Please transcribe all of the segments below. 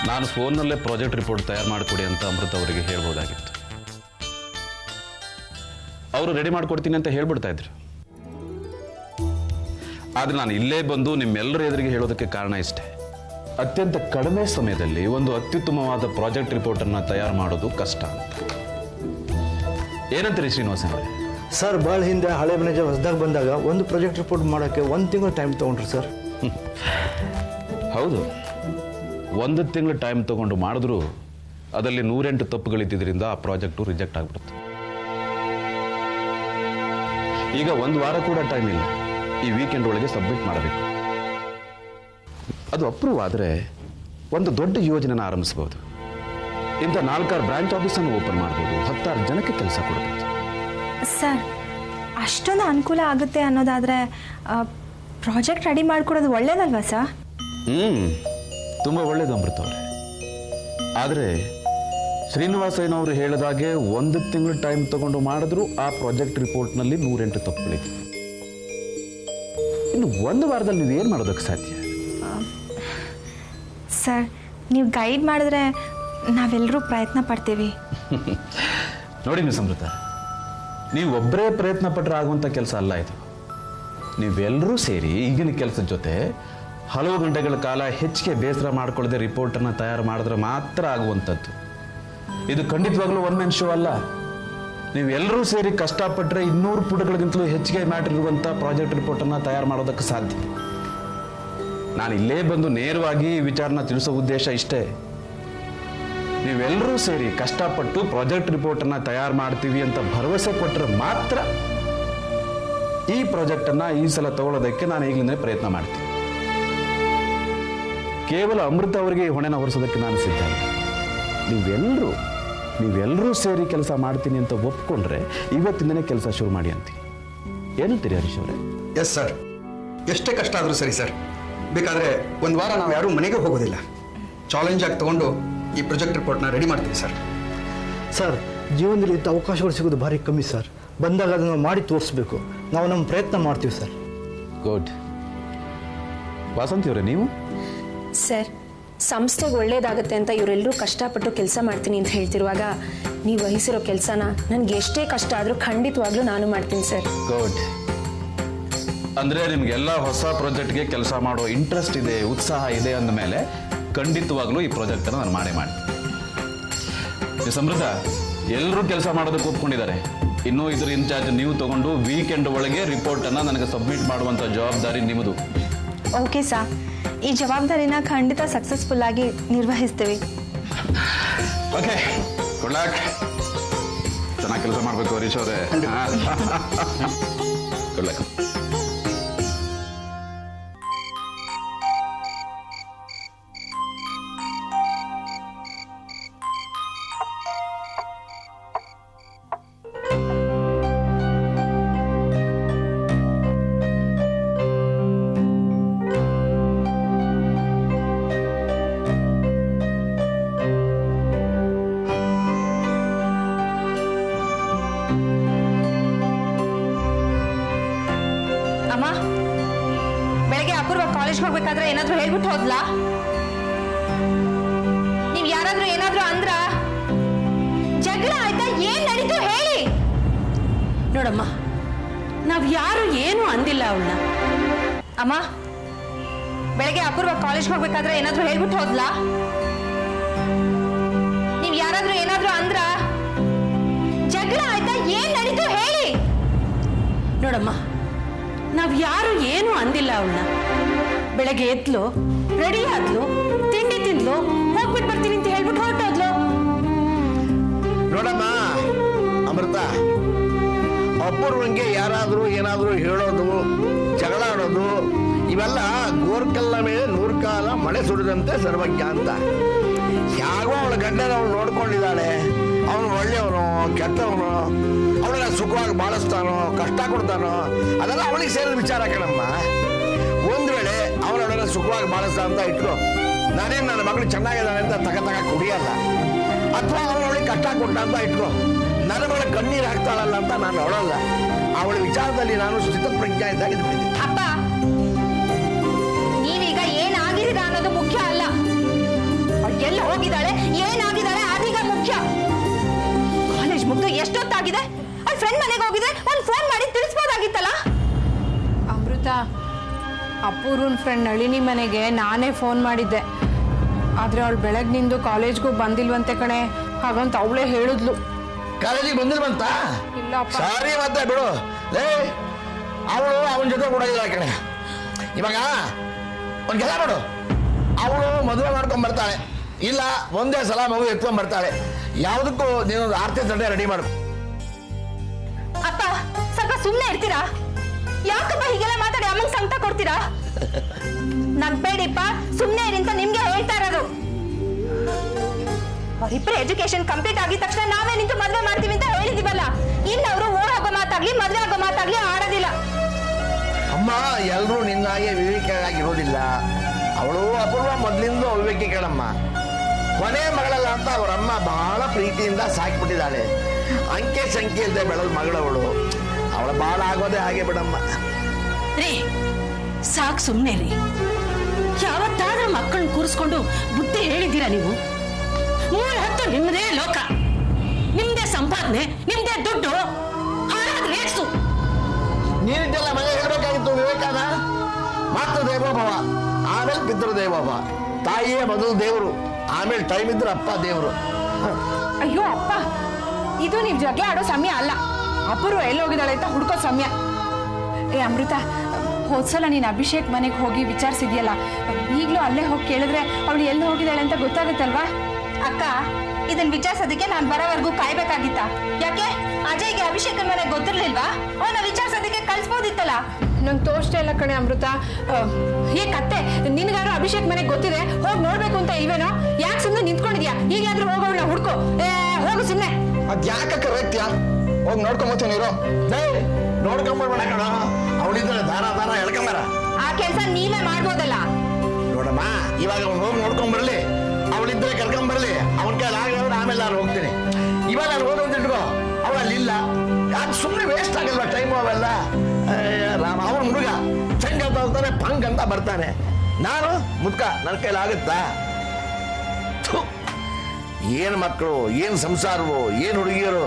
ನಾನು ಫೋನ್ನಲ್ಲೇ project report ತಯಾರು ಮಾಡಿಕೊಡಿ ಅಂತ ಅಮೃತ ಅವರಿಗೆ ಹೇಳ್ಬೋದಾಗಿತ್ತು. ಅವರು ರೆಡಿ ಮಾಡಿಕೊಡ್ತೀನಿ ಅಂತ ಹೇಳ್ಬಿಡ್ತಾ ಇದ್ರು. ಆದರೆ ನಾನು ಇಲ್ಲೇ ಬಂದು ನಿಮ್ಮೆಲ್ಲರ ಎದುರಿಗೆ ಹೇಳೋದಕ್ಕೆ ಕಾರಣ ಇಷ್ಟೇ. ಅತ್ಯಂತ ಕಡಿಮೆ ಸಮಯದಲ್ಲಿ ಒಂದು ಅತ್ಯುತ್ತಮವಾದ ಪ್ರಾಜೆಕ್ಟ್ ರಿಪೋರ್ಟನ್ನು ತಯಾರು ಮಾಡೋದು ಕಷ್ಟ ಅಂತ. ಏನಂತೀರಿ ಶ್ರೀನಿವಾಸನ್ ಅವರೇ? ಸರ್, ಭಾಳ ಹಿಂದೆ ಹಳೆ ಮ್ಯಾನೇಜರ್ ಹೊಸದಾಗಿ ಬಂದಾಗ ಒಂದು ಪ್ರಾಜೆಕ್ಟ್ ರಿಪೋರ್ಟ್ ಮಾಡೋಕ್ಕೆ 1 ತಿಂಗಳು ಟೈಮ್ ತೊಗೊಂಡ್ರು ಸರ್. ಹೌದು, 1 ತಿಂಗಳು ಟೈಮ್ ತೊಗೊಂಡು ಮಾಡಿದ್ರು ಅದರಲ್ಲಿ 108 ತಪ್ಪುಗಳಿದ್ದರಿಂದ ಆ ಪ್ರಾಜೆಕ್ಟು ರಿಜೆಕ್ಟ್ ಆಗಿಬಿಡುತ್ತೆ. ಈಗ 1 ವಾರ ಕೂಡ ಟೈಮ್ ಇಲ್ಲ. ಈ ವೀಕೆಂಡ್ ಒಳಗೆ ಸಬ್ಮಿಟ್ ಮಾಡಬೇಕು. ಅದು ಅಪ್ರೂವ್ ಆದರೆ ಒಂದು ದೊಡ್ಡ ಯೋಜನೆನ ಆರಂಭಿಸಬಹುದು. ಇಂಥ 4-6 ಬ್ರಾಂಚ್ ಆಫೀಸನ್ನು ಓಪನ್ ಮಾಡ್ಬೋದು. 10-6 ಜನಕ್ಕೆ ಕೆಲಸ ಕೊಡ್ಬೋದು. ಸರ್, ಅಷ್ಟೊಂದು ಅನುಕೂಲ ಆಗುತ್ತೆ ಅನ್ನೋದಾದರೆ ಪ್ರಾಜೆಕ್ಟ್ ರೆಡಿ ಮಾಡಿಕೊಡೋದು ಒಳ್ಳೇದಲ್ವಾ ಸರ್? ತುಂಬ ಒಳ್ಳೇದು ಅಮೃತ ಅವರೇ. ಆದರೆ ಶ್ರೀನಿವಾಸಯ್ಯನವರು ಹೇಳಿದಾಗೆ 1 ತಿಂಗಳು ಟೈಮ್ ತಗೊಂಡು ಮಾಡಿದ್ರು ಆ ಪ್ರಾಜೆಕ್ಟ್ ರಿಪೋರ್ಟ್ನಲ್ಲಿ 108 ತಪ್ಪುಗಳಿವೆ. ಇನ್ನು 1 ವಾರದಲ್ಲಿ ನೀವು ಏನು ಮಾಡೋದಕ್ಕೆ ಸಾಧ್ಯ? ಸರ್, ನೀವು ಗೈಡ್ ಮಾಡಿದ್ರೆ ನಾವೆಲ್ಲರೂ ಪ್ರಯತ್ನ ಪಡ್ತೀವಿ. ನೋಡಿ ಮಿಸ್ ಅಮೃತ, ನೀವು ಒಬ್ಬರೇ ಪ್ರಯತ್ನ ಪಟ್ಟರೆ ಆಗುವಂಥ ಕೆಲಸ ಅಲ್ಲ ಇದು. ನೀವೆಲ್ಲರೂ ಸೇರಿ ಈಗಿನ ಕೆಲಸದ ಜೊತೆ ಹಲವು ಗಂಟೆಗಳ ಕಾಲ ಹೆಚ್ಚಿಗೆ ಬೇಸರ ಮಾಡಿಕೊಳ್ಳದೆ ರಿಪೋರ್ಟನ್ನು ತಯಾರು ಮಾಡಿದ್ರೆ ಮಾತ್ರ ಆಗುವಂಥದ್ದು. ಇದು ಖಂಡಿತವಾಗ್ಲೂ ಒನ್ ಮ್ಯಾನ್ ಶೋ ಅಲ್ಲ. ನೀವೆಲ್ಲರೂ ಸೇರಿ ಕಷ್ಟಪಟ್ಟರೆ 200 ಪುಟಗಳಿಗಿಂತಲೂ ಹೆಚ್ಚಿಗೆ ಮ್ಯಾಟರ್ ಇರುವಂಥ ಪ್ರಾಜೆಕ್ಟ್ ರಿಪೋರ್ಟನ್ನು ತಯಾರು ಮಾಡೋದಕ್ಕೆ ಸಾಧ್ಯ. ನಾನು ಇಲ್ಲೇ ಬಂದು ನೇರವಾಗಿ ಈ ವಿಚಾರನ ತಿಳಿಸೋ ಉದ್ದೇಶ ಇಷ್ಟೇ. ನೀವೆಲ್ಲರೂ ಸೇರಿ ಕಷ್ಟಪಟ್ಟು ಪ್ರಾಜೆಕ್ಟ್ ರಿಪೋರ್ಟನ್ನು ತಯಾರು ಮಾಡ್ತೀವಿ ಅಂತ ಭರವಸೆ ಕೊಟ್ಟರೆ ಮಾತ್ರ ಈ ಪ್ರಾಜೆಕ್ಟನ್ನು ಈ ಸಲ ತಗೊಳ್ಳೋದಕ್ಕೆ ನಾನು ಈಗಲೇ ಪ್ರಯತ್ನ ಮಾಡ್ತೀನಿ. ಕೇವಲ ಅಮೃತ ಅವರಿಗೆ ಈ ಹೊಣೆನ ಹೊರಿಸೋದಕ್ಕೆ ನಾನು ಸಿದ್ಧ. ನೀವೆಲ್ಲರೂ ಸೇರಿ ಕೆಲಸ ಮಾಡ್ತೀನಿ ಅಂತ ಒಪ್ಕೊಂಡ್ರೆ ಇವತ್ತಿಂದನೇ ಕೆಲಸ ಶುರು ಮಾಡಿ ಅಂತೀನಿ. ಏನಂತೀರಿ ಹರೀಶ್ ಅವರೇ? ಎಸ್ ಸರ್, ಎಷ್ಟೇ ಕಷ್ಟ ಆದರೂ ಸರಿ ಸರ್. ಬೇಕಾದರೆ 1 ವಾರ ನಾವು ಯಾರೂ ಮನೆಗೆ ಹೋಗೋದಿಲ್ಲ. ಚಾಲೆಂಜ್ ಆಗಿ ತಗೊಂಡು ಈ ಪ್ರಾಜೆಕ್ಟ್ ರಿಪೋರ್ಟ್ನ ರೆಡಿ ಮಾಡ್ತೀವಿ ಸರ್. ಸರ್, ಜೀವನದಲ್ಲಿ ಇಂಥ ಅವಕಾಶಗಳು ಸಿಗೋದು ಭಾರಿ ಕಮ್ಮಿ ಸರ್. ಬಂದಾಗ ಅದನ್ನು ಮಾಡಿ ತೋರಿಸ್ಬೇಕು. ನಾವು ನಮ್ಮ ಪ್ರಯತ್ನ ಮಾಡ್ತೀವಿ ಸರ್. ಗುಡ್. ವಾಸಂತಿ ಅವರೇ, ನೀವು? ಸರ್, ಸಂಸ್ಥೆಗೆ ಒಳ್ಳೇದಾಗತ್ತೆ ಅಂತ ಇವರೆಲ್ಲರೂ ಕಷ್ಟಪಟ್ಟು ಕೆಲಸ ಮಾಡ್ತೀನಿ ಅಂತ ಹೇಳ್ತಿರುವಾಗ ನೀವು ವಹಿಸಿರೋ ಕೆಲಸನ ನನಗೆ ಎಷ್ಟೇ ಕಷ್ಟ ಆದರೂ ಖಂಡಿತವಾಗ್ಲೂ ನಾನು ಮಾಡ್ತೀನಿ ಸರ್. ಗುಡ್. ಅಂದರೆ ನಿಮಗೆಲ್ಲ ಹೊಸ ಪ್ರಾಜೆಕ್ಟ್ಗೆ ಕೆಲಸ ಮಾಡೋ ಇಂಟ್ರೆಸ್ಟ್ ಇದೆ, ಉತ್ಸಾಹ ಇದೆ ಅಂದಮೇಲೆ ಖಂಡಿತವಾಗ್ಲೂ ಈ ಪ್ರಾಜೆಕ್ಟನ್ನು ನಾನು ಮಾಡೇ ಮಾಡ್ತೀನಿ. ಸಮೃದ್ಧ, ಎಲ್ಲರೂ ಕೆಲಸ ಮಾಡೋದಕ್ಕೆ ಒಪ್ಕೊಂಡಿದ್ದಾರೆ. ಇನ್ನೂ ಇದ್ರ ಇನ್ಚಾರ್ಜ್ ನೀವು ತಗೊಂಡು ವೀಕೆಂಡ್ ಒಳಗೆ ರಿಪೋರ್ಟನ್ನು ನನಗೆ ಸಬ್ಮಿಟ್ ಮಾಡುವಂಥ ಜವಾಬ್ದಾರಿ ನಿಮ್ಮದು. ಓಕೆ ಸರ್, ಈ ಜವಾಬ್ದಾರಿನ ಖಂಡಿತ ಸಕ್ಸಸ್ಫುಲ್ ಆಗಿ ನಿರ್ವಹಿಸ್ತೀವಿ. Okay, good luck. ಚೆನ್ನಾಗಿ ಕೆಲಸ ಮಾಡಬೇಕು ಹರೀಶ್ ಅವರೇ. Good luck. ಅಮ್ಮ, ಬೆಳಗ್ಗೆ ಅಪೂರ್ವ ಕಾಲೇಜ್ಗೆ ಹೋಗ್ಬೇಕಾದ್ರೆ ಏನಾದ್ರೂ ಹೇಳ್ಬಿಟ್ಟು ಹೋದ್ಲಾ? ನೀವ್ ಯಾರಾದ್ರೂ ಏನಾದ್ರೂ ಅಂದ್ರ? ಜಗಳ ಆಯ್ತಾ? ಏನ್ ನಡೀತು ಹೇಳಿ. ನೋಡಮ್ಮ, ನಾವ್ ಯಾರು ಏನು ಅಂದಿಲ್ಲ ಅವಳನ್ನ. ಅಮ್ಮ, ಬೆಳಗ್ಗೆ ಅಪೂರ್ವ ಕಾಲೇಜ್ಗೆ ಹೋಗ್ಬೇಕಾದ್ರೆ ಏನಾದ್ರೂ ಹೇಳ್ಬಿಟ್ಟು ಹೋದ್ಲಾ? ನೀವ್ ಯಾರಾದ್ರೂ ಏನಾದ್ರೂ ಅಂದ್ರ? ಜಗಳ ಆಯ್ತಾ? ಏನ್ ನಡೀತು ಹೇಳಿ. ನೋಡಮ್ಮ, ನಾವ್ ಯಾರು ಏನು ಅಂದಿಲ್ಲ ಅವಳನ್ನ. ಬೆಳಗ್ಗೆ ಎದ್ಲು, ರೆಡಿ ಆದ್ಲು, ತಿಂಡಿ ತಿಂದ್ಲು, ಹೋಗ್ಬಿಟ್ಟು ಬರ್ತೀನಿ ಅಂತ ಹೇಳ್ಬಿಟ್ಟು ಹೊರಟೋದ್ಲು. ನೋಡಮ್ಮ ಅಮೃತ, ಅಪೂರ್ವಂಗೆ ಯಾರಾದರೂ ಏನಾದರೂ ಹೇಳೋದು, ಜಗಳ ಆಡೋದು, ಇವೆಲ್ಲ ಗೋರ್ಕಲ್ಲ ಮೇಲೆ 100 ಕಾಲ ಮಳೆ ಸುರಿದಂತೆ ಸರ್ವಜ್ಞ ಅಂತ. ಯಾಗೋ ಅವಳ ಗಂಡನ ಅವಳು ನೋಡ್ಕೊಂಡಿದ್ದಾಳೆ. ಅವನು ಒಳ್ಳೆಯವನು ಕೆಟ್ಟವನು, ಅವಳನ್ನ ಸುಖವಾಗಿ ಬಾಳಿಸ್ತಾನೋ ಕಷ್ಟ ಕೊಡ್ತಾನೋ ಅದೆಲ್ಲ ಅವಳಿಗೆ ಸೇರಿದ ವಿಚಾರ ಕಣಮ್ಮ. ಒಂದು ವೇಳೆ ಅವಳನ್ನ ಸುಖವಾಗಿ ಬಾಳಿಸ್ತಾ ಅಂತ ಇಟ್ರು, ನಾನೇನು ನನ್ನ ಮಗಳು ಚೆನ್ನಾಗಿದ್ದಾನೆ ಅಂತ ತಗ ಕುಡಿಯಲ್ಲ. ಅಥವಾ ಅವಳಿಗೆ ಕಷ್ಟ ಕೊಟ್ಟ ಅಂತ ಇಟ್ರು, ನನ್ನ ಮಗಳ ಕಣ್ಣೀರು ಹಾಕ್ತಾಳಲ್ಲ ಅಂತ ನಾನು ಅವಳಲ್ಲ. ಅವಳ ವಿಚಾರದಲ್ಲಿ ನಾನು ಸ್ಥಿತಪ್ರಜ್ಞೆ ಇದ್ದಾಗಿದ್ದೀನಿ. ಅಪ್ಪ, ನೀವೀಗ ಏನಾಗಿದ್ದೀರಾ ಅನ್ನೋದು ಮುಖ್ಯ ಅಲ್ಲ. ಎಲ್ಲಿ ಹೋಗಿದ್ದಾಳೆ, ಏನಾಗಿದ್ದಾಳೆ ಅದೀಗ ಮುಖ್ಯ. ಕಾಲೇಜ್ ಮುಗ್ದು ಎಷ್ಟೊತ್ತಾಗಿದೆ? ಅವ್ಳ ಫ್ರೆಂಡ್ ಮನೆಗೆ ಹೋಗಿದ್ರೆ ಒಂದು ಫೋನ್ ಮಾಡಿ ತಿಳಿಸ್ಬೋದಾಗಿತ್ತಲ್ಲ. ಅಮೃತ, ಅಪೂರ್ವನ್ ಫ್ರೆಂಡ್ ನಳಿನಿ ಮನೆಗೆ ನಾನೇ ಫೋನ್ ಮಾಡಿದ್ದೆ. ಆದ್ರೆ ಅವಳು ಬೆಳಗ್ನಿಂದು ಕಾಲೇಜ್ಗೂ ಬಂದಿಲ್ವಂತೆ ಕಣೆ. ಹಾಗಂತ ಅವಳೇ ಹೇಳಿದ್ಲು. ಕಾಲೇಜಿಗೆ ಬಂದಿಲ್ವಂತ? ಇಲ್ಲಪ್ಪ. ಸಾರಿ ಮತ್ತೆ ಬಿಡು. ಲೇ, ಅವಳು ಅವನ ಜೊತೆ ಕೊಡೋದಿಲ್ಲ ಕಣೆ. ಇವಾಗ ಒಂದು ಕೆಲಸ ಮಾಡು, ಅವಳು ಮದುವೆ ಮಾಡ್ಕೊಂಡ್ ಬರ್ತಾಳೆ, ಇಲ್ಲ ಒಂದೇ ಸಲ ಮಗು ಎತ್ಕೊಂಡ್ ಬರ್ತಾಳೆ. ಯಾವುದಕ್ಕೂ ನೀನೊಂದು ಆರ್ತಿ ತಡೆ ರೆಡಿ ಮಾಡು. ಅಪ್ಪ ಸ್ವಲ್ಪ ಸುಮ್ಮನೆ ಇರ್ತೀರಾ? ಯಾಕಪ್ಪ ಹೀಗೆಲ್ಲ ಮಾತಾಡಿ ಅಮ್ಮಂಗೆ ಸಂಕಟ ಕೊಡ್ತೀರಾ? ನಗ್ಬೇಡಿಪ್ಪ, ಸುಮ್ಮನೆ ಇರಿ ಅಂತ ನಿಮ್ಗೆ ಹೇಳ್ತಾ ಇರೋದು. ಅವರಿಬ್ಬರು ಎಜುಕೇಶನ್ ಕಂಪ್ಲೀಟ್ ಆಗಿದ ತಕ್ಷಣ ನಾವೇ ನಿಂತು ಮದ್ವೆ ಮಾಡ್ತೀವಿ ಅಂತ ಹೇಳಿದೀವಲ್ಲ. ಇನ್ನು ಅವರು ಓಡೋಗೋ ಮಾತಾಗ್ಲಿ ಮದ್ವೆ ಆಗೋ ಮಾತಾಗ್ಲಿ ಆಡೋದಿಲ್ಲ. ಅಮ್ಮ, ಎಲ್ಲರೂ ನಿನ್ನಾಗೆ ವಿವೇಕಿಯಾಗಿರೋದಿಲ್ಲ. ಅವಳು ಅಪೂರ್ವ ಮೊದಲಿಂದ ಅವಿವೇಕಿ ಕೇಳಮ್ಮ. ಕೊನೆ ಮಗಳಲ್ಲ ಅಂತ ಅವರಮ್ಮ ಬಹಳ ಪ್ರೀತಿಯಿಂದ ಸಾಕಿಬಿಟ್ಟಿದ್ದಾಳೆ. ಅಂಕೆ ಸಂಖ್ಯೆ ಇಲ್ಲದೆ ಬೆಳೆದ ಮಗಳವಳು. ಅವಳ ಬಾಳ ಆಗೋದೇ ಹಾಗೆ ಬಿಡಮ್ಮ. ರೀ ಸಾಕು, ಸುಮ್ಮನೆ ರೀ. ಯಾವತ್ತಾದ್ರೂ ಮಕ್ಕಳನ್ನ ಕೂರಿಸ್ಕೊಂಡು ಬುದ್ಧಿ ಹೇಳಿದ್ದೀರಾ ನೀವು? 3 ಹೊತ್ತು ನಿಮ್ಮದೇ ಲೋಕ, ನಿಮ್ದೇ ಸಂಪಾದನೆ, ನಿಮ್ದೇ ದುಡ್ಡು. ಹಾಳಾದ್ರೆ ಏಕ್ಸು. ನೀನಿದ್ದೆಲ್ಲ ಮನೆ ಹೇಳ್ಬೇಕಾಗಿತ್ತು ವಿವೇಕಾನ. ಮಾತೃ ದೇವೋಭವ, ಆಮೇಲೆ ಪಿತೃ ದೇವೋಭವ. ತಾಯಿಯೇ ಮೊದಲು ದೇವರು, ಆಮೇಲೆ ಟೈಮ್ ಇದ್ರೆ ಅಪ್ಪ ದೇವರು. ಅಯ್ಯೋ ಅಪ್ಪ, ಇದು ನೀವು ಜಗಳ ಆಡೋ ಸಮಯ ಅಲ್ಲ. ಅಪೂರ್ವ ಎಲ್ಲಿ ಹೋಗಿದ್ದಾಳೆ ಅಂತ ಹುಡ್ಕೋ ಸಮಯ. ಏ ಅಮೃತ, ಹೋದ್ಸಲ ನೀನು ಅಭಿಷೇಕ್ ಮನೆಗೆ ಹೋಗಿ ವಿಚಾರಿಸಿದ್ಯಲ್ಲ, ಈಗಲೂ ಅಲ್ಲೇ ಹೋಗಿ ಕೇಳಿದ್ರೆ ಅವಳು ಎಲ್ಲಿ ಹೋಗಿದ್ದಾಳೆ ಅಂತ ಗೊತ್ತಾಗುತ್ತಲ್ವಾ? ಅಕ್ಕ, ಇದನ್ನ ವಿಚಾರಿಸೋದಕ್ಕೆ ನಾನು ಬರೋವರೆಗೂ ಕಾಯ್ಬೇಕಾಗಿತ್ತ? ಯಾಕೆ ಅಜಯ್ಗೆ ಅಭಿಷೇಕನ ಮನೆಗೆ ಗೊತ್ತಿರ್ಲಿಲ್ವಾ? ಅವನ ವಿಚಾರಿಸೋದಕ್ಕೆ ಕಳ್ಸ್ಬೋದಿತ್ತಲ್ಲ. ನಂಗೆ ತೋರಿಸ್ತಾ ಇಲ್ಲ ಕಣೆ ಅಮೃತ. ಹೇ ಕತ್ತೆ, ನಿನ್ಗಾರು ಅಭಿಷೇಕ್ ಮನೆಗೆ ಗೊತ್ತಿದೆ, ಹೋಗಿ ನೋಡ್ಬೇಕು ಅಂತ ಇಲ್ವೇನೋ? ಯಾಕೆ ಸುಮ್ಮನೆ ನಿಂತ್ಕೊಂಡಿದ್ಯಾ? ಈಗಾದ್ರೂ ಹೋಗೋಣ ಹುಡ್ಕೋ. ಹೋಗು ಸುಮ್ಮನೆ. ಅದ್ಯಾಕಕ್ಕ ವ್ಯಕ್ತಿಯ ಹೋಗಿ ನೋಡ್ಕೊಂಬತ್ತೀವಿ ನೀರು. ನೋಡ್ಕೊಂಬರ್ಬೇಡ ಕಣ, ಅವಳಿದ್ರೆ ದಾರ ದಾರ ಎಳ್ಕೊಂಬಾರ. ಆ ಕೆಲಸ ನೀವೇ ಮಾಡ್ಬೋದಲ್ಲ. ನೋಡಮ್ಮ, ಇವಾಗ ಅವ್ನು ಹೋಗಿ ನೋಡ್ಕೊಂಬರ್ಲಿ, ಅವಳಿದ್ರೆ ಕರ್ಕೊಂಬರ್ಲಿ. ಅವನ ಕೈಲಿ ಆಗಿದ್ರೆ ಆಮೇಲೆ ನಾನು ಹೋಗ್ತೀನಿ. ಇವಾಗ ನಾನು ಹೋದಂತ ಇಟ್ಕೋ, ಅವಳಲ್ಲಿ ಇಲ್ಲ. ಯಾಕೆ ಸುಮ್ಮನೆ ವೇಸ್ಟ್ ಆಗಲ್ವಾ ಟೈಮು ಅವೆಲ್ಲ? ರಾಮ, ಅವನ ಹುಡುಗ ಚಂಗ್ ಅಂತ ಹೋಗ್ತಾನೆ, ಪಂಗ್ ಅಂತ ಬರ್ತಾನೆ. ನಾನು ಮುದ್ಕ, ನನ್ನ ಕೈಲಾಗುತ್ತಾ? ಏನು ಮಕ್ಕಳು, ಏನು ಸಂಸಾರವು, ಏನು ಹುಡುಗಿಯರು.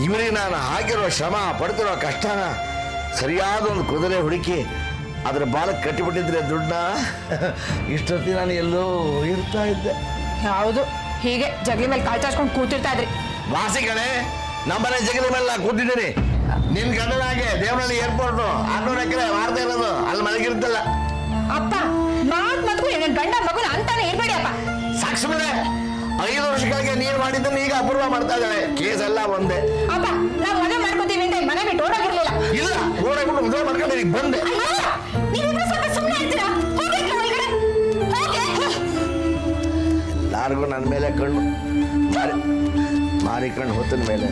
ಇವರಿಗೆ ನಾನು ಹಾಕಿರೋ ಶ್ರಮ, ಪಡ್ತಿರೋ ಕಷ್ಟನ ಸರಿಯಾದ ಒಂದು ಕುದುರೆ ಹುಡುಕಿ ಅದ್ರ ಬಾಲಕ್ಕೆ ಕಟ್ಟಿಬಿಟ್ಟಿದ್ರೆ ದುಡ್ಡನ್ನ ಇಷ್ಟೊತ್ತಿ ನಾನು ಎಲ್ಲೋ ಇರ್ತಾ ಇದ್ದೆ. ಹೌದು, ಹೀಗೆ ಜಗಲಿ ಮೇಲೆ ಕಾಲ್ ಚಾಚ್ಕೊಂಡು ಕೂತಿರ್ತಾ ಇದ್ರಿ. ವಾಸಿಗಳೇ, ನಮ್ಮನೆ ಜಗಲಿ ಮೇಲೆ ನಾನು ಕೂತಿದ್ದೀನಿ. ನಿನ್ ಗಂಡನಾಗೆ ದೇವನಹಳ್ಳಿ ಏರ್ಪೋರ್ಟ್ 600 ಎಕರೆ ಮಾರ್ತಾ ಇರೋದು, ಅಲ್ಲಿ ಮಲಗಿರುತ್ತಲ್ಲ. ಅಪ್ಪ, ಮಾತ್ಮತ್ಗೂ ನನ್ನ ಗಂಡ ಮಗುನ ಅಂತಾನೆ ಇರ್ಬೇಡಿ ಅಪ್ಪ. ಸಾಕು ಸುಮ್ಮನೆ. 5 ವರ್ಷಗಳಿಗೆ ನೀರು ಮಾಡಿದ್ದನ್ನು ಈಗ ಅಪೂರ್ವ ಮಾಡ್ತಾ ಇದ್ದಾಳೆ. ಕೇಸ್ ಎಲ್ಲ ಒಂದೇ. ಅಪ್ಪ, ನಾವು ಮದುವೆ ಮಾಡ್ಕೋತೀವಿ ಅಂತ ಮನೆ ಬಿಟ್ಟು ಓಡೋಗಿರ್ಲಿಲ್ಲ. ಇಲ್ಲ, ಓಡಾಗ್ಬಿಟ್ಟು ಮದುವೆ ಮಾಡ್ಕೊಂಡು ಈಗ ಬಂದೆ. ನೀವಿಬ್ರು ಸ್ವಲ್ಪ ಸುಮ್ಮನೆ ಇರ್ತೀರಾ? ಹೋಗಿ ಒಳಗಡೆ ಹೋಗಿ. ಎಲ್ಲಾರ್ಗು ನನ್ನ ಮೇಲೆ ಕಣ್ಣು, ಮಾರಿ ಕಣ್ಣು ಹೊತ್ತಿನ ಮೇಲೆ.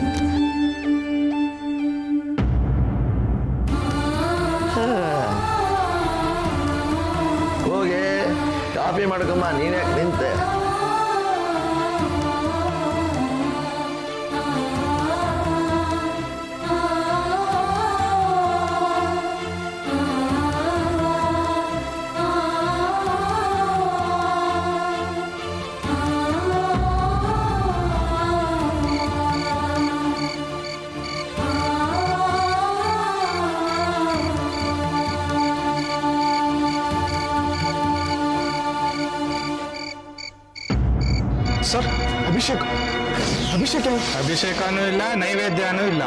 ಹೋಗಿ ಕಾಫಿ ಮಾಡ್ಕೊಂಬ, ನೀನ್ಯಾಕೆ ನಿಂತೆ? ಸರ್, ಅಭಿಷೇಕ್ ಅಭಿಷೇಕನೂ ಇಲ್ಲ, ನೈವೇದ್ಯನೂ ಇಲ್ಲ.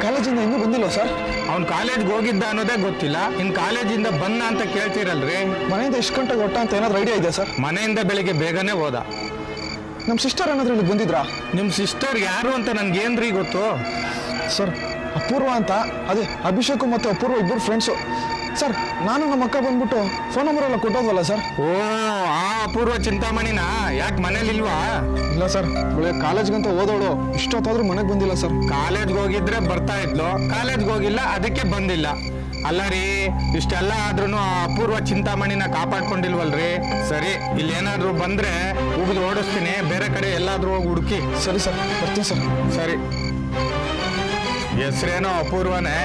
ಕಾಲೇಜಿಂದ ಇನ್ನೂ ಬಂದಿಲ್ಲ ಸರ್. ಅವ್ನು ಕಾಲೇಜ್ಗೆ ಹೋಗಿದ್ದ ಅನ್ನೋದೇ ಗೊತ್ತಿಲ್ಲ. ಇನ್ನು ಕಾಲೇಜಿಂದ ಬಂದ ಅಂತ ಕೇಳ್ತೀರಲ್ರಿ? ಮನೆಯಿಂದ ಎಷ್ಟು ಗಂಟೆಗೆ ಹೊಟ್ಟ ಅಂತ ಏನಾದ್ರು ಐಡಿಯಾ ಇದೆ ಸರ್? ಮನೆಯಿಂದ ಬೆಳಿಗ್ಗೆ ಬೇಗನೆ ಹೋದ. ನಮ್ಮ ಸಿಸ್ಟರ್ ಏನಾದ್ರು ಇಲ್ಲಿ ಬಂದಿದ್ರಾ? ನಿಮ್ಮ ಸಿಸ್ಟರ್ ಯಾರು ಅಂತ ನನ್ಗೇನ್ರಿ ಗೊತ್ತು? ಸರ್, ಅಪೂರ್ವ ಅಂತ, ಅದೇ ಅಭಿಷೇಕ್ ಮತ್ತು ಅಪೂರ್ವ ಇಬ್ಬರು ಫ್ರೆಂಡ್ಸು ಸರ್. ನಾನು ನಮ್ಮ ಅಕ್ಕ ಬಂದ್ಬಿಟ್ಟು ಫೋನ್ ನಂಬರ್ ಎಲ್ಲ ಕೊಟ್ಟೋದ್ವಲ್ಲ ಸರ್. ಓ, ಆ ಅಪೂರ್ವ ಚಿಂತಾಮಣಿನ? ಯಾಕೆ ಮನೇಲಿ ಇಲ್ವಾ? ಇಲ್ಲ ಸರ್, ಬೆಳಗ್ಗೆ ಕಾಲೇಜ್ಗಂತ ಓದೋಳು, ಇಷ್ಟೊತ್ತಾದ್ರೂ ಮನೆಗೆ ಬಂದಿಲ್ಲ ಸರ್. ಕಾಲೇಜ್ಗೆ ಹೋಗಿದ್ರೆ ಬರ್ತಾ ಇದ್ಲು, ಕಾಲೇಜ್ಗೆ ಹೋಗಿಲ್ಲ, ಅದಕ್ಕೆ ಬಂದಿಲ್ಲ. ಅಲ್ಲ ರೀ, ಇಷ್ಟೆಲ್ಲ ಆದ್ರೂ ಆ ಅಪೂರ್ವ ಚಿಂತಾಮಣಿನ ಕಾಪಾಡ್ಕೊಂಡಿಲ್ವಲ್ರಿ? ಸರಿ, ಇಲ್ಲಿ ಏನಾದ್ರು ಬಂದ್ರೆ ಉಗಿದು ಓಡಿಸ್ತೀನಿ, ಬೇರೆ ಕಡೆ ಎಲ್ಲಾದ್ರೂ ಹೋಗಿ ಹುಡುಕಿ. ಸರಿ ಸರ್, ಬರ್ತೀನಿ ಸರ್. ಸರಿ. ಹೆಸ್ರೇನೋ ಅಪೂರ್ವನೇ,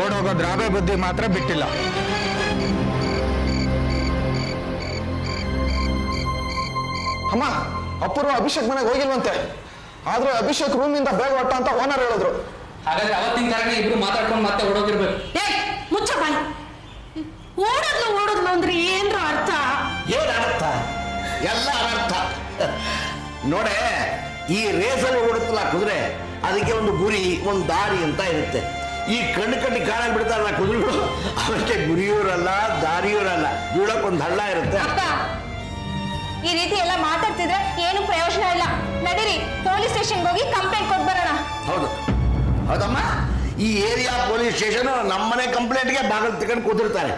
ಓಡೋಗೋ ದ್ರಾಬೆ ಬುದ್ಧಿ ಮಾತ್ರ ಬಿಟ್ಟಿಲ್ಲ. ಅಮ್ಮ ಅಪೂರ್ವ ಅಭಿಷೇಕ್ ಮನೆಗೆ ಹೋಗಿಲ್ವಂತೆ. ಆದ್ರೆ ಅಭಿಷೇಕ್ ರೂಮಿಂದ ಬೇಗ ಹೊಟ್ಟ ಅಂತ ಓನರ್ ಹೇಳಿದ್ರು. ಹಾಗಾದ್ರೆ ಅವತ್ತಿನ ಕಾರಣ ಇಬ್ರು ಮಾತಾಡ್ಕೊಂಡು ಮತ್ತೆ ಓಡೋಗಿರ್ಬೇಕು. ಮುಚ್ಚ ಬಾಯ್. ಓಡೋದ್ಲು ಅಂದ್ರೆ ಏನ್ರ ಅರ್ಥ? ಏನ್ ಅರ್ಥ? ಎಲ್ಲ ಅರ್ಥ ನೋಡೆ. ಈ ರೇಸಲ್ಲಿ ಓಡುತ್ತಲ್ಲ ಕುದುರೆ, ಅದಕ್ಕೆ ಒಂದು ಗುರಿ, ಒಂದು ದಾರಿ ಅಂತ ಇರುತ್ತೆ. ಈ ಕಣ್ಣು ಕಟ್ಟಿ ಕಾಣಕ್ ಬಿಡ್ತಾರಲ್ಲ ಕುದುರೆಗಳು, ಅವಕ್ಕೆ ಗುರಿಯೂರಲ್ಲ ದಾರಿಯೂರಲ್ಲ, ಬೀಳಕ್ಕೊಂದು ಹಳ್ಳ ಇರುತ್ತೆ. ಈ ರೀತಿ ಎಲ್ಲ ಮಾತಾಡ್ತಿದ್ರೆ ಏನು ಪ್ರಯೋಜನ ಇಲ್ಲ. ನಡೀರಿ ಪೊಲೀಸ್ ಸ್ಟೇಷನ್ಗೆ ಹೋಗಿ ಕಂಪ್ಲೇಂಟ್ ಕೊಟ್ಟು ಬರೋಣ. ಹೌದು ಹೌದಮ್ಮ, ಈ ಏರಿಯಾ ಪೊಲೀಸ್ ಸ್ಟೇಷನ್ ನಮ್ಮನೆ ಕಂಪ್ಲೇಂಟ್ಗೆ ಬಾಗಿಲು ತಗೊಂಡು ಕೂತಿರ್ತಾರೆ.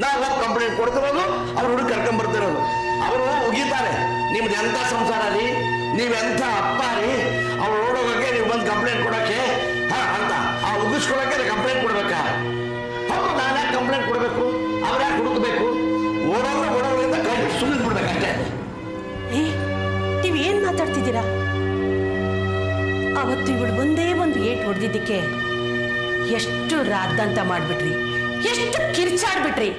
ನಾವು ಹೋಗಿ ಕಂಪ್ಲೇಂಟ್ ಕೊಡ್ತಿರೋದು, ಅವ್ರು ಹುಡುಗ ಕರ್ಕೊಂಡ್ ಬರ್ತಿರೋದು. ಅವರು ಉಗಿತಾರೆ, ನಿಮ್ದು ಎಂಥ ಸಂಸಾರ ರೀ, ನೀವೆಂಥ ಅಪ್ಪ ರೀ, ಅವ್ರು ಓಡೋಗಕ್ಕೆ ನೀವು ಬಂದು ಕಂಪ್ಲೇಂಟ್ ಕೊಡೋಕ್ಕೆ ಅಂತ ಆ ಉಗಿಸ್ಕೊಳಕ್ಕೆ ಕಂಪ್ಲೇಂಟ್ ಕೊಡ್ಬೇಕಾ? ಹೌದು, ನಾನು ಯಾಕೆ ಕಂಪ್ಲೇಂಟ್ ಕೊಡಬೇಕು? ಅವ್ರು ಯಾಕೆ ಹುಡುಕಬೇಕು? ಓಡೋದ್ರಿಂದ ಕೈ ಸುಮ್ಮನೆ ಬಿಡ್ಬೇಕಷ್ಟೇ. ನೀವೇನ್ ಮಾತಾಡ್ತಿದ್ದೀರಾ? ಅವತ್ತು ಇವಳು ಒಂದೇ ಒಂದು ಏಟ್ ಹೊಡೆದಿದ್ದಕ್ಕೆ ಎಷ್ಟು ರಾದ್ದಂತ ಮಾಡ್ಬಿಟ್ರಿ, ಎಷ್ಟು ಕಿರ್ಚಾಡ್ಬಿಟ್ರಿ.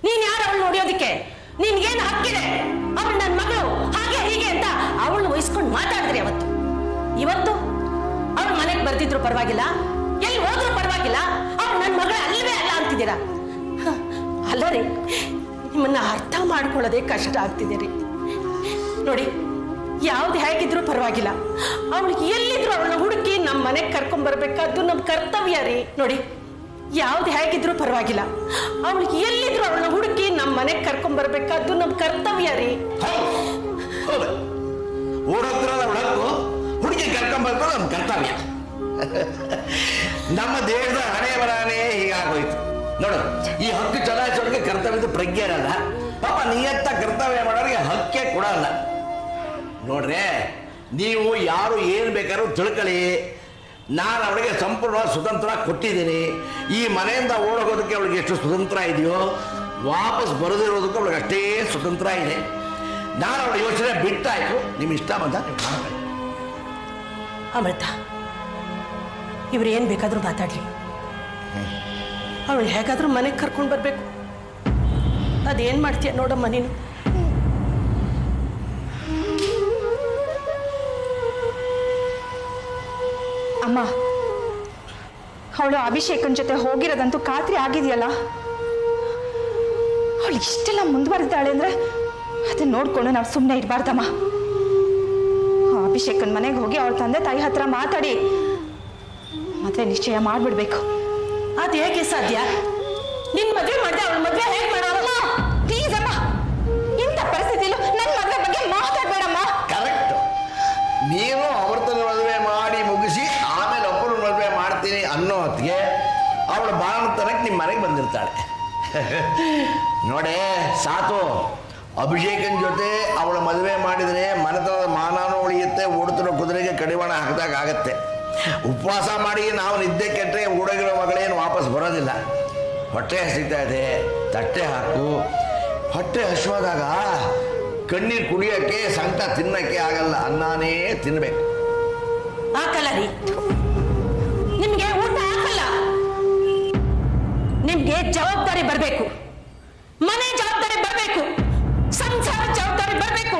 ನೀನ್ ಯಾರು ಅವಳು ನೋಡಿಯೋದಿಕ್ಕೆ? ನಿನ್ಗೇನು ಹಕ್ಕಿದೆ? ಅವಳು ನನ್ನ ಮಗಳು ಹಾಗೆ ಹೀಗೆ ಅಂತ ಅವಳು ವಹಿಸ್ಕೊಂಡು ಮಾತಾಡಿದ್ರಿ ಅವತ್ತು. ಇವತ್ತು ಅವಳು ಮನೆಗೆ ಬರ್ತಿದ್ರು ಪರವಾಗಿಲ್ಲ, ಎಲ್ಲಿ ಹೋದ್ರು ಪರವಾಗಿಲ್ಲ, ಅವಳು ನನ್ನ ಮಗಳು ಅಲ್ಲವೇ ಅಲ್ಲ ಅಂತಿದ್ದೀರಾ? ಅಲ್ಲ ರೀ, ನಿಮ್ಮನ್ನ ಅರ್ಥ ಮಾಡ್ಕೊಳ್ಳೋದೇ ಕಷ್ಟ ಆಗ್ತಿದೆ ರೀ. ನೋಡಿ, ಯಾವ್ದು ಹೇಗಿದ್ರು ಪರವಾಗಿಲ್ಲ, ಅವಳಿಗೆ ಎಲ್ಲಿದ್ರು ಅವಳನ್ನ ಹುಡುಕಿ ನಮ್ಮ ಮನೆಗೆ ಕರ್ಕೊಂಡ್ ಬರ್ಬೇಕಾದ್ದು ನಮ್ಮ ಕರ್ತವ್ಯ ರೀ. ನೋಡಿ, ಯಾವ್ದು ಹೇಗಿದ್ರು ಪರವಾಗಿಲ್ಲ, ಅವಳಿಗೆ ಎಲ್ಲಿದ್ರು ಅವಳನ್ನ ಹುಡುಕಿ ನಮ್ಮ ಮನೆಗೆ ಕರ್ಕೊಂಡ್ ಬರ್ಬೇಕಾದ್ದು ನಮ್ಮ ಕರ್ತವ್ಯ ರೀ. ಓಡೋದ್ರಲ್ಲ ಹಕ್ಕು, ಹುಡುಗಿ ಕರ್ಕೊಂಡ್ ಬರ್ತಾರೆ ನಮ್ಮ ಕರ್ತವ್ಯ. ನಮ್ಮ ದೇಶದ ಹಣೆ ಬರನೇ ಹೀಗಾಗೋಯ್ತು ನೋಡು. ಈ ಹಕ್ಕು ಚಲಾಯಿಸೋರಿಗೆ ಕರ್ತವ್ಯದ ಪ್ರಜ್ಞೆ ಇರಲ್ಲ. ಪಾಪ ನಿಯತ್ತ ಕರ್ತವ್ಯ ಮಾಡೋರಿಗೆ ಹಕ್ಕೇ ಕೊಡಲ್ಲ. ನೋಡ್ರೆ, ನೀವು ಯಾರು ಏನು ಬೇಕಾದ್ರೂ ತಿಳ್ಕೊಳ್ಳಿ, ನಾನು ಅವಳಿಗೆ ಸಂಪೂರ್ಣವಾದ ಸ್ವತಂತ್ರ ಕೊಟ್ಟಿದ್ದೀನಿ. ಈ ಮನೆಯಿಂದ ಓಡೋಗೋದಕ್ಕೆ ಅವಳಿಗೆ ಎಷ್ಟು ಸ್ವತಂತ್ರ ಇದೆಯೋ, ವಾಪಸ್ ಬರೋದಿರೋದಕ್ಕೆ ಅವಳಿಗೆ ಅಷ್ಟೇ ಸ್ವತಂತ್ರ ಇದೆ. ನಾನು ಅವಳ ಯೋಚನೆ ಬಿಟ್ಟಾಯ್ತು, ನಿಮ್ಗೆ ಇಷ್ಟ ಬಂದ ಅಮೃತ, ಇವ್ರು ಏನ್ ಬೇಕಾದ್ರೂ ಮಾತಾಡ್ಲಿ, ಅವಳು ಹೇಗಾದ್ರೂ ಮನೆಗೆ ಕರ್ಕೊಂಡು ಬರ್ಬೇಕು. ಅದೇನ್ ಮಾಡ್ತೀಯ ನೋಡಮ್ಮ ನೀನು. ಅಮ್ಮ, ಅವಳು ಅಭಿಷೇಕನ್ ಜೊತೆ ಹೋಗಿರೋದಂತೂ ಖಾತ್ರಿ ಆಗಿದೆಯಲ್ಲ. ಅವಳು ಇಷ್ಟೆಲ್ಲ ಮುಂದುವರೆದಾಳೆ ಅಂದ್ರೆ ಅದನ್ನ ನೋಡ್ಕೊಂಡು ನಾವು ಸುಮ್ಮನೆ ಇರಬಾರ್ದಮ್ಮ. ಅಭಿಷೇಕನ್ ಮನೆಗೆ ಹೋಗಿ ಅವಳ ತಂದೆ ತಾಯಿ ಹತ್ರ ಮಾತಾಡಿ ಮತ್ತೆ ನಿಶ್ಚಯ ಮಾಡ್ಬಿಡ್ಬೇಕು. ಅದು ಹೇಗೆ ಸಾಧ್ಯ? ನಿನ್ ಮದುವೆ ಮಾಡಿದೆ, ಅವಳ ಮದುವೆ ಹೇಗೆ ಮಾಡೋಲ್ಲ? ಪ್ಲೀಸ್ ಅಮ್ಮ, ಇಂಥ ಪರಿಸ್ಥಿತಿಲೂ ನನ್ನ ಮದುವೆ ಬಗ್ಗೆ ಮಾತಾಡ್ಬೇಡಮ್ಮ. ಕರೆಕ್ಟ್. ನೀವು ಅವ್ರತನ ಮದುವೆ ಮಾಡಿ ಮುಗಿಸಿ ಆಮೇಲೆ ಒಬ್ಬರು ಮದುವೆ ಮಾಡ್ತೀನಿ ಅನ್ನೋ ಹೊತ್ತಿಗೆ ಅವಳ ಬಾಣತನಕ್ಕೆ ನಿಮ್ಮ ಮನೆಗೆ ಬಂದಿರ್ತಾಳೆ. ನೋಡೇ ಸಾತು, ಅಭಿಷೇಕನ್ ಜೊತೆ ಅವಳ ಮದುವೆ ಮಾಡಿದರೆ ಮನೆತನದ ಮಾನಾನು ಉಳಿಯುತ್ತೆ, ಓಡುತ್ತಿರೋ ಕುದುರೆಗೆ ಕಡಿವಾಣ ಹಾಕಿದಾಗ ಆಗತ್ತೆ. ಉಪವಾಸ ಮಾಡಿ ನಾವು ನಿದ್ದೆ ಕೆಟ್ಟರೆ ಓಡೋಗಿರೋ ಮಗಳೇನು ವಾಪಸ್ ಬರೋದಿಲ್ಲ. ಹೊಟ್ಟೆ ಹಸಿತಾ ಇದೆ, ತಟ್ಟೆ ಹಾಕು. ಹೊಟ್ಟೆ ಹಸುವಾದಾಗ ಕಣ್ಣೀರು ಕುಡಿಯೋಕ್ಕೆ, ಸಂಕಟ ತಿನ್ನಕ್ಕೆ ಆಗಲ್ಲ, ಅನ್ನನೇ ತಿನ್ಬೇಕು. ಹಾಕಲ್ಲ ರೀ, ನಿಮ್ಗೆ ಊಟ ಹಾಕಲ್ಲ. ನಿಮ್ಗೆ ಜವಾಬ್ದಾರಿ ಬರಬೇಕು, ಮನೆ ಜವಾಬ್ದಾರಿ ಬರಬೇಕು, ಸಂಸಾರ ಜವಾಬ್ದಾರಿ ಬರಬೇಕು,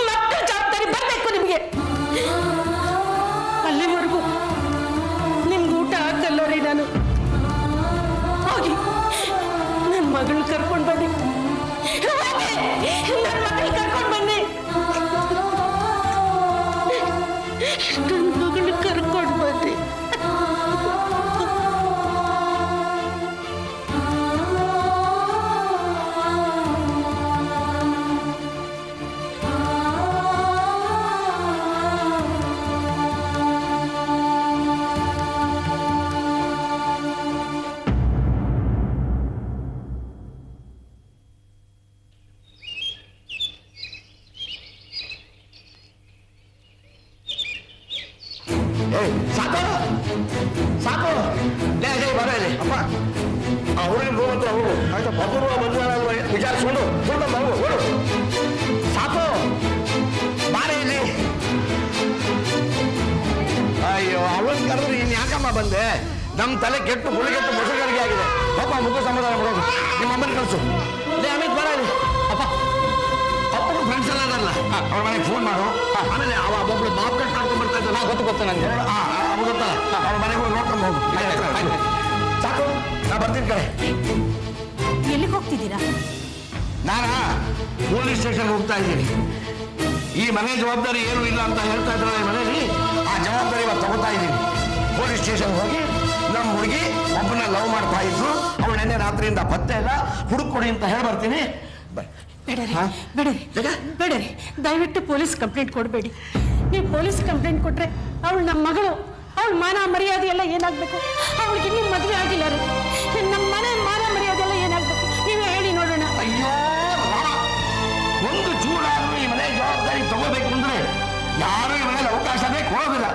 ಮಕ್ಕಳ ಜವಾಬ್ದಾರಿ ಬರಬೇಕು ನಿಮ್ಗೆ. ಅಲ್ಲಿವರೆಗೂ ನಿಮ್ಗೆ ಊಟ ಹಾಕಲ್ಲ ರೀ ನಾನು. ಹೋಗಿ ನನ್ನ ಮಗಳು ಕರ್ಕೊಂಡು ಬನ್ನಿ, ನನ್ನ ಮಗಳು ಕರ್ಕೊಂಡು ಬನ್ನಿ, ನನ್ನ ಮಗಳು ಕರ್ಕೊಂಡು ಬನ್ನಿ. ಸಾಕು ಸಾಕು, ಬರ ಇಲ್ಲಿ ಅಪ್ಪ. ಆ ಹುಡುಗಿನ ರೂಮ್ ಹತ್ರ ಹೋಗು. ಆಯ್ತಪ್ಪ, ಅಪೂರ್ವ ಮದುವೆ ವಿಚಾರಿಸ್ಕೊಂಡು ಹೋಗು. ಹೋಗು ಸಾಕು, ಬಾರೆ ಇಲ್ಲಿ. ಅಯ್ಯೋ, ಅವನ್ ಕರೆದ್ರೆ ಇನ್ ಯಾಕಮ್ಮ ಬಂದೆ? ನಮ್ಮ ತಲೆ ಕೆಟ್ಟು ಗುಳಿಗೆಟ್ಟು ಮೊಸರುಗಳಿಗೆ ಆಗಿದೆ. ಪಾಪ ಮುಖ ಸಮಾಧಾನ ಮಾಡೋದು. ನಿಮ್ಮ ಅಮ್ಮನ ಕಳಿಸು. ಅಮಿತ್ ಬರ ಇಲ್ಲಿ ಅಪ್ಪ. ಅಪ್ಪನ ಫ್ರೆಂಡ್ಸ್ ಎಲ್ಲ ಅದಲ್ಲ ಅವ್ರ ಮನೆಗೆ ಫೋನ್ ಮಾಡು. ಆಮೇಲೆ ಅವ ಒಬ್ಬಳು ಬಾಬ್ ಕಟ್ ಮಾಡ್ಕೊಂಡ್ ಬರ್ತಾ ಇದ್ದಾನೆ. ಗೊತ್ತು ನನಗೆ. ಅವ ಗೊತ್ತಲ್ಲ, ಅವ್ರ ಮನೆಗೆ ಹೋಗಿ ನೋಡ್ಕೊಂಡು ಹೋಗು. ಸಾಕು, ನಾ ಬರ್ತೀನಿ ಕಡೆ. ಎಲ್ಲಿಗೆ ಹೋಗ್ತಿದ್ದೀರಾ? ನಾನಾ ಪೊಲೀಸ್ ಸ್ಟೇಷನ್ ಹೋಗ್ತಾ ಇದ್ದೀನಿ. ಈ ಮನೆ ಜವಾಬ್ದಾರಿ ಏನು ಇಲ್ಲ ಅಂತ ಹೇಳ್ತಾ ಇದ್ರಲ್ಲ ಈ ಮನೇಲಿ, ಆ ಜವಾಬ್ದಾರಿ ಇವತ್ತು ತಗೋತಾ ಇದ್ದೀನಿ. ಪೊಲೀಸ್ ಸ್ಟೇಷನ್ ಹೋಗಿ ನಮ್ಮ ಹುಡುಗಿ ಒಬ್ಬನ ಲವ್ ಮಾಡ್ತಾ ಇದ್ರು, ಅವಳು ನೆನ್ನೆ ರಾತ್ರಿಯಿಂದ ಪತ್ತೆ ಇಲ್ಲ, ಹುಡುಕೊಡಿ ಅಂತ ಹೇಳಿ ಬರ್ತೀನಿ. ಬೇಡರಿ, ದಯವಿಟ್ಟು ಪೊಲೀಸ್ ಕಂಪ್ಲೇಂಟ್ ಕೊಡಬೇಡಿ. ನೀವು ಪೊಲೀಸ್ ಕಂಪ್ಲೇಂಟ್ ಕೊಟ್ರೆ ಅವಳು ನಮ್ಮ ಮಗಳು, ಅವಳ ಮಾನ ಮರ್ಯಾದೆ ಎಲ್ಲ ಏನಾಗ್ಬೇಕು? ಅವಳಿಗೆ ಇನ್ನೂ ಮದುವೆ ಆಗಿಲ್ಲ ರೀ. ನಮ್ಮ ಮನೆ ಮಾನ ಮರ್ಯಾದೆ ಎಲ್ಲ ಏನಾಗ್ಬೇಕು? ನೀವೇ ಹೇಳಿ ನೋಡೋಣ. ಅಯ್ಯೋ, ಒಂದು ಚೂರಾದ್ರೂ ಈ ಮನೆ ಜವಾಬ್ದಾರಿ ತಗೋಬೇಕು ಅಂದ್ರೆ ಯಾರು ಈ ಮನೇಲಿ ಅವಕಾಶನೇ ಕೊಡೋದಿಲ್ಲ.